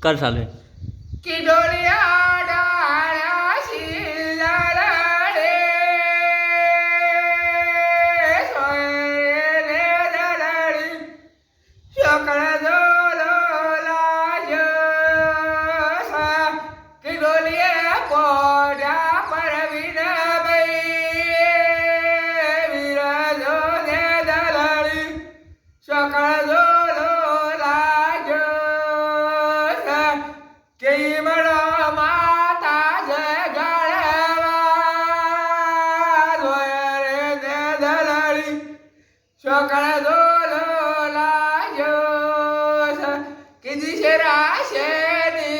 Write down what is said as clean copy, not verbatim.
कर चालू आहे. की डोळ्या डाळ्याशी लाडे सोयरे दळली सकाळ झोलला जसा की डोळ्या पोड्या परवीन बाई विराजोने दळली सकाळ झोलला जसा की म्हणो माता जगाळवा सोयरे दळली सकाळ झोलला जसा की दिशेरा शेनी